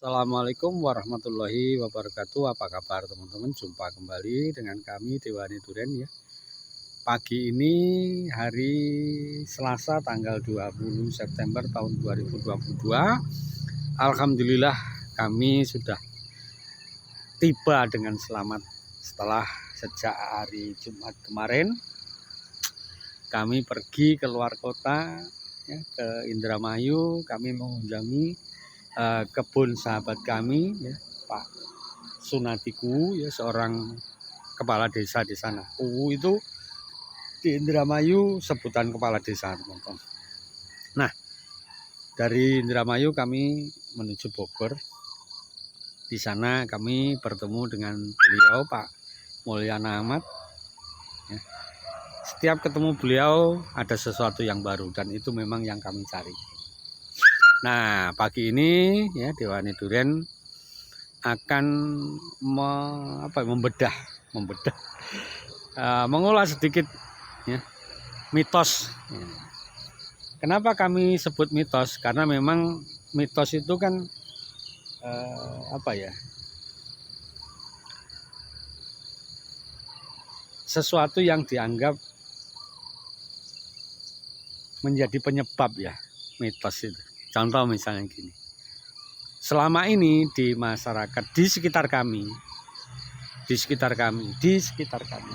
Assalamualaikum warahmatullahi wabarakatuh. Apa kabar teman-teman? Jumpa kembali dengan kami Dewani Duren ya. Pagi ini hari Selasa tanggal 20 September tahun 2022. Alhamdulillah kami sudah tiba dengan selamat setelah sejak hari Jumat kemarin. Kami pergi keluar kota ya, ke Indramayu. Kami mengunjungi kebun sahabat kami ya, Pak Sunatiku ya, seorang kepala desa di sana. Kuwu itu di Indramayu sebutan kepala desa, teman-teman. Nah, dari Indramayu kami menuju Bogor. Di sana kami bertemu dengan beliau Pak Mulyana Ahmad ya. Setiap ketemu beliau ada sesuatu yang baru dan itu memang yang kami cari. Nah, pagi ini ya Dewani Duren akan membedah, mengulas sedikit ya, mitos. Ya. Kenapa kami sebut mitos? Karena memang mitos itu kan sesuatu yang dianggap menjadi penyebab ya, mitos itu. Contoh misalnya gini, selama ini di masyarakat di sekitar kami,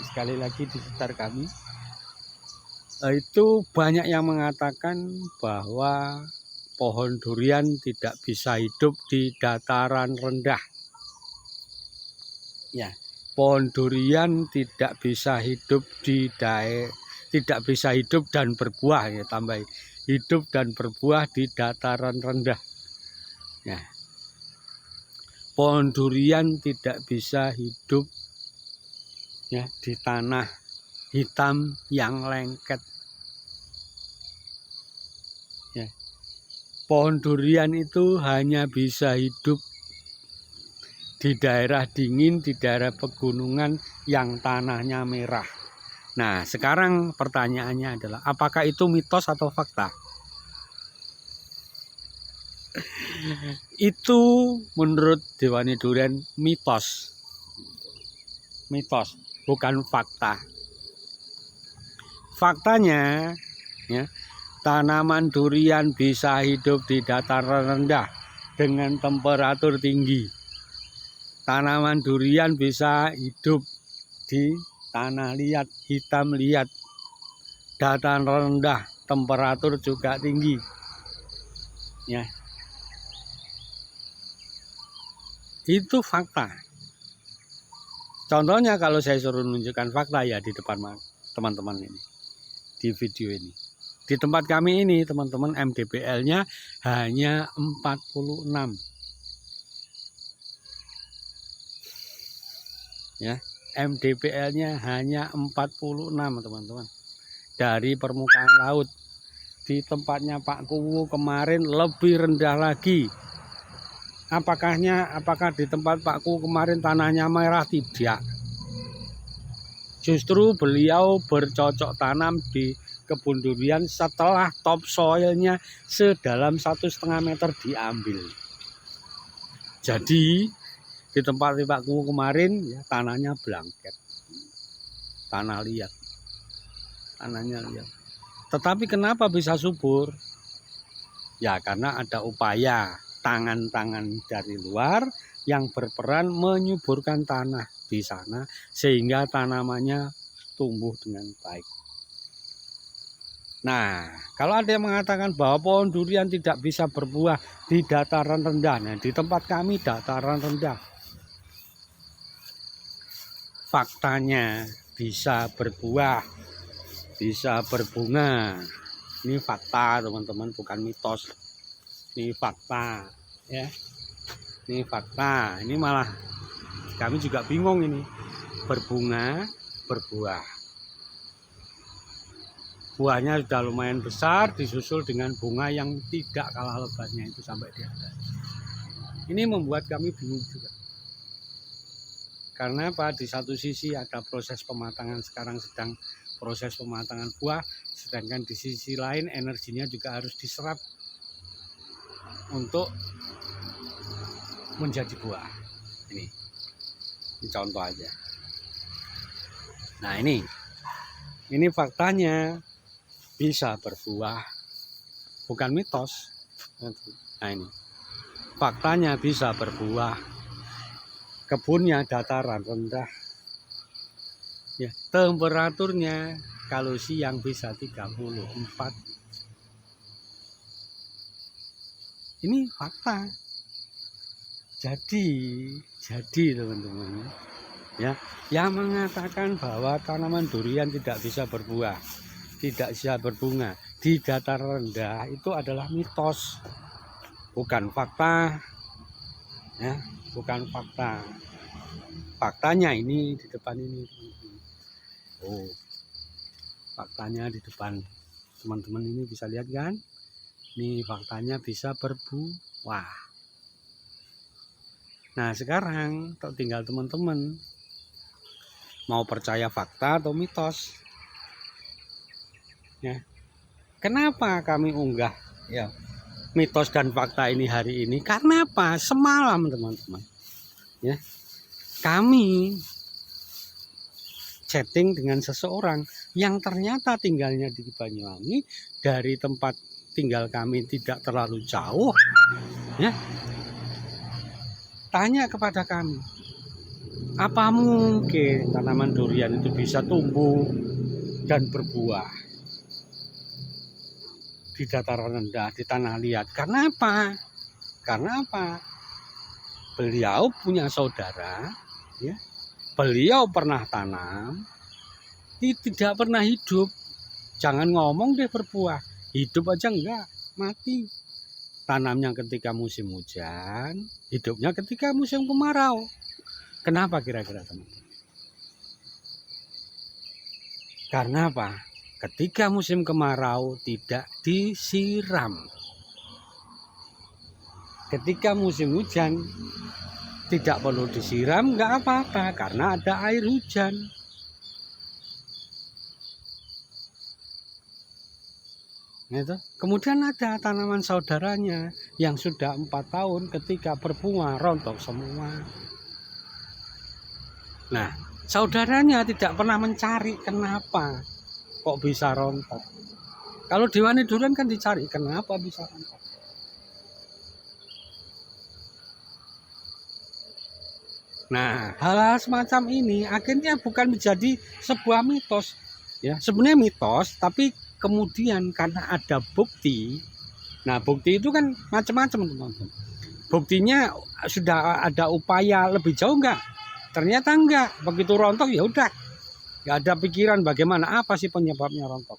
sekali lagi di sekitar kami, itu banyak yang mengatakan bahwa pohon durian tidak bisa hidup di dataran rendah. Ya, pohon durian tidak bisa hidup tidak bisa hidup dan berbuah ya, tambah hidup dan berbuah di dataran rendah. Ya. Pohon durian tidak bisa hidup ya di tanah hitam yang lengket. Ya. Pohon durian itu hanya bisa hidup di daerah dingin, di daerah pegunungan yang tanahnya merah. Nah, sekarang pertanyaannya adalah apakah itu mitos atau fakta? Itu menurut Dewani Duren mitos, bukan fakta. Faktanya ya, tanaman durian bisa hidup di dataran rendah dengan temperatur tinggi. Tanaman durian bisa hidup di tanah liat, hitam liat, dataran rendah, temperatur juga tinggi. Ya. Itu fakta. Contohnya kalau saya suruh menunjukkan fakta ya di depan teman-teman ini, di video ini. Di tempat kami ini teman-teman MDPL-nya hanya 46. Ya, MDPL-nya hanya 46 teman-teman. Dari permukaan laut. Di tempatnya Pak Kuwu kemarin lebih rendah lagi. Apakah di tempat Pak Kuwu kemarin tanahnya merah? Tidak. Justru beliau bercocok tanam di kebun durian setelah topsoilnya sedalam 1,5 meter diambil. Jadi di tempat Pak Kuwu kemarin ya, tanahnya blanket, tanahnya liat. Tetapi kenapa bisa subur? Ya karena ada upaya tangan-tangan dari luar yang berperan menyuburkan tanah di sana sehingga tanamannya tumbuh dengan baik. Nah, kalau ada yang mengatakan bahwa pohon durian tidak bisa berbuah di dataran rendah, nah di tempat kami dataran rendah. Faktanya bisa berbuah, bisa berbunga. Ini fakta teman-teman, bukan mitos. Ini fakta ya. Ini fakta. Ini malah kami juga bingung ini. Berbunga, berbuah. Buahnya sudah lumayan besar, disusul dengan bunga yang tidak kalah lebatnya itu sampai di atas. Ini membuat kami bingung juga. Karena apa? Di satu sisi ada proses pematangan, sekarang sedang proses pematangan buah, sedangkan di sisi lain energinya juga harus diserap untuk menjadi buah. Ini contoh aja. Nah ini faktanya bisa berbuah, bukan mitos. Nah ini faktanya bisa berbuah. Kebunnya dataran rendah, ya, temperaturnya kalau siang bisa 34. Ini fakta. Jadi teman-teman, ya, yang mengatakan bahwa tanaman durian tidak bisa berbuah, tidak bisa berbunga di dataran rendah itu adalah mitos, bukan fakta, ya, bukan fakta. Faktanya ini di depan ini, oh, faktanya di depan teman-teman ini bisa lihat kan? Ini faktanya bisa berbuah. Nah sekarang tinggal teman-teman mau percaya fakta atau mitos. Ya, kenapa kami unggah ya mitos dan fakta ini hari ini? Karena apa? Semalam teman-teman, ya, kami chatting dengan seseorang yang ternyata tinggalnya di Banyuwangi, dari tempat tinggal kami tidak terlalu jauh, ya, tanya kepada kami, apa mungkin tanaman durian itu bisa tumbuh dan berbuah di dataran rendah, di tanah liat? Karena apa? Karena apa? Beliau punya saudara, ya, beliau pernah tanam, tidak pernah hidup. Jangan ngomong deh berbuah, hidup aja enggak, mati. Tanamnya ketika musim hujan, hidupnya ketika musim kemarau. Kenapa kira-kira teman-teman? Karena apa? Ketika musim kemarau tidak disiram. Ketika musim hujan tidak perlu disiram, nggak apa-apa karena ada air hujan. Gitu. Kemudian ada tanaman saudaranya yang sudah 4 tahun, ketika berbunga rontok semua. Nah, saudaranya tidak pernah mencari kenapa kok bisa rontok. Kalau Dewani Durian kan dicari kenapa bisa rontok. Nah, hal-hal semacam ini akhirnya bukan menjadi sebuah mitos, ya. Sebenarnya mitos, tapi kemudian karena ada bukti. Nah, bukti itu kan macam-macam, teman-teman. Buktinya sudah ada upaya lebih jauh enggak? Ternyata enggak. Begitu rontok ya udah. Enggak ada pikiran bagaimana, apa sih penyebabnya rontok.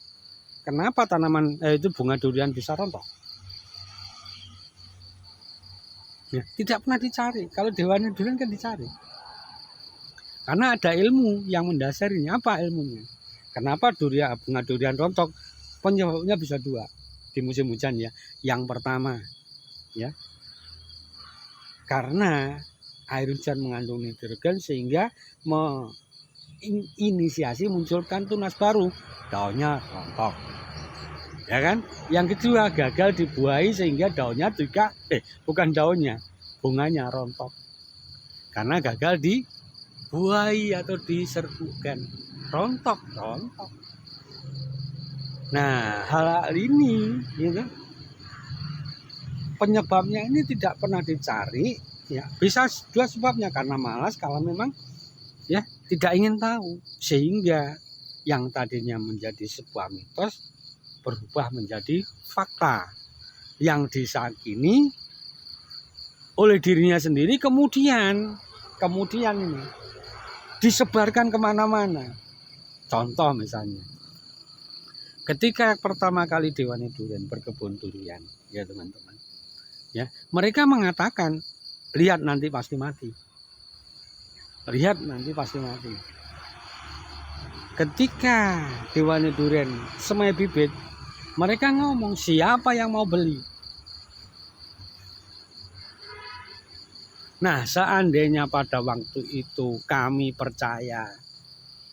Kenapa tanaman itu bunga durian bisa rontok? Ya, tidak pernah dicari. Kalau Dewani Durian kan dicari. Karena ada ilmu yang mendasarinya. Apa ilmunya? Kenapa bunga durian rontok? Penyebabnya bisa 2 di musim hujan, ya. Yang pertama, ya, karena air hujan mengandung nitrogen sehingga menginisiasi munculkan tunas baru, daunnya rontok, ya kan? Yang kedua, gagal dibuahi sehingga daunnya juga bukan daunnya, bunganya rontok karena gagal dibuahi atau diserbukan, rontok. Nah, hal ini, gitu, penyebabnya ini tidak pernah dicari, ya. Bisa 2 sebabnya, karena malas, kalau memang, ya, tidak ingin tahu, sehingga yang tadinya menjadi sebuah mitos berubah menjadi fakta yang disakini oleh dirinya sendiri, kemudian ini disebarkan kemana-mana. Contoh misalnya, ketika pertama kali Dewani Durian berkebun durian, ya teman-teman, ya, mereka mengatakan, lihat nanti pasti mati. Lihat nanti pasti mati. Ketika Dewani Durian semai bibit, mereka ngomong, siapa yang mau beli? Nah, seandainya pada waktu itu kami percaya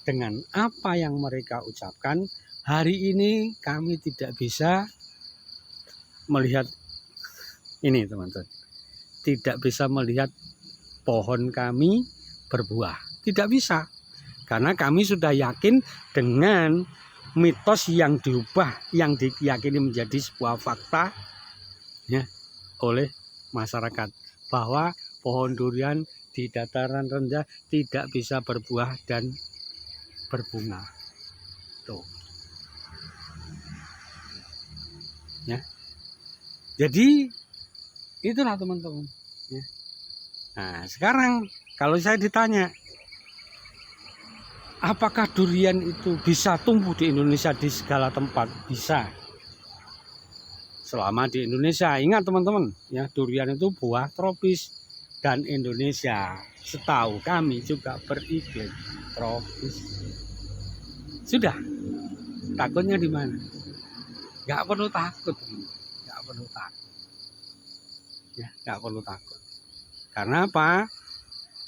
dengan apa yang mereka ucapkan, hari ini kami tidak bisa melihat ini, teman-teman. tidak bisa melihat pohon kami berbuah. Tidak bisa. Karena kami sudah yakin dengan mitos yang diubah, yang diyakini menjadi sebuah fakta ya, oleh masyarakat. Bahwa pohon durian di dataran rendah tidak bisa berbuah dan berbunga. Tuh. Ya. Jadi itulah teman-teman. Ya. Nah sekarang kalau saya ditanya, apakah durian itu bisa tumbuh di Indonesia di segala tempat? Bisa. Selama di Indonesia. Ingat teman-teman, ya durian itu buah tropis dan Indonesia setahu kami juga beriklim tropis. Sudah. Takutnya di mana? Nggak perlu takut. Nggak perlu takut. Ya, nggak perlu takut. Karena apa?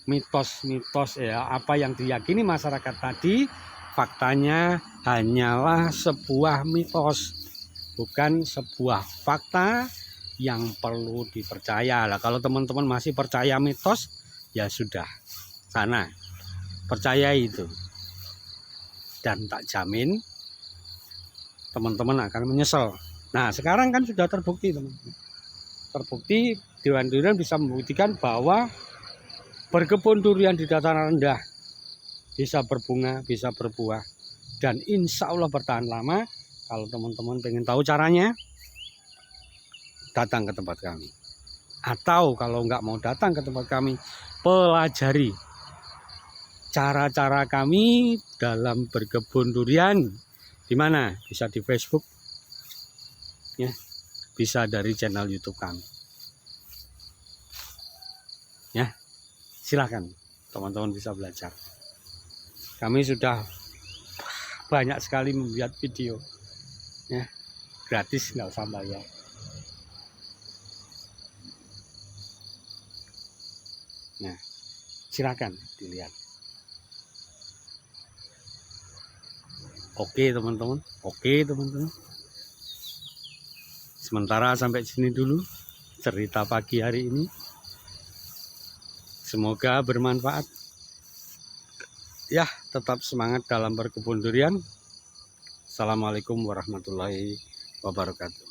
Mitos-mitos ya, apa yang diyakini masyarakat tadi, faktanya hanyalah sebuah mitos, bukan sebuah fakta yang perlu dipercaya. Lah kalau teman-teman masih percaya mitos, ya sudah, sana percaya itu. Dan tak jamin teman-teman akan menyesal. Nah, sekarang kan sudah terbukti, teman-teman. Terbukti Dewan Durian bisa membuktikan bahwa berkebun durian di dataran rendah bisa berbunga, bisa berbuah, dan insya Allah bertahan lama. Kalau teman-teman pengen tahu caranya, datang ke tempat kami. Atau kalau nggak mau datang ke tempat kami, pelajari cara-cara kami dalam berkebun durian. Di mana? Bisa di Facebook, ya, bisa dari channel YouTube kami. Ya, silahkan teman-teman bisa belajar. Kami sudah banyak sekali membuat video, ya, gratis, nggak usah bayar. Nah, silakan dilihat. Oke teman-teman, sementara sampai sini dulu cerita pagi hari ini. Semoga bermanfaat. Ya, tetap semangat dalam berkebun durian. Assalamualaikum warahmatullahi wabarakatuh.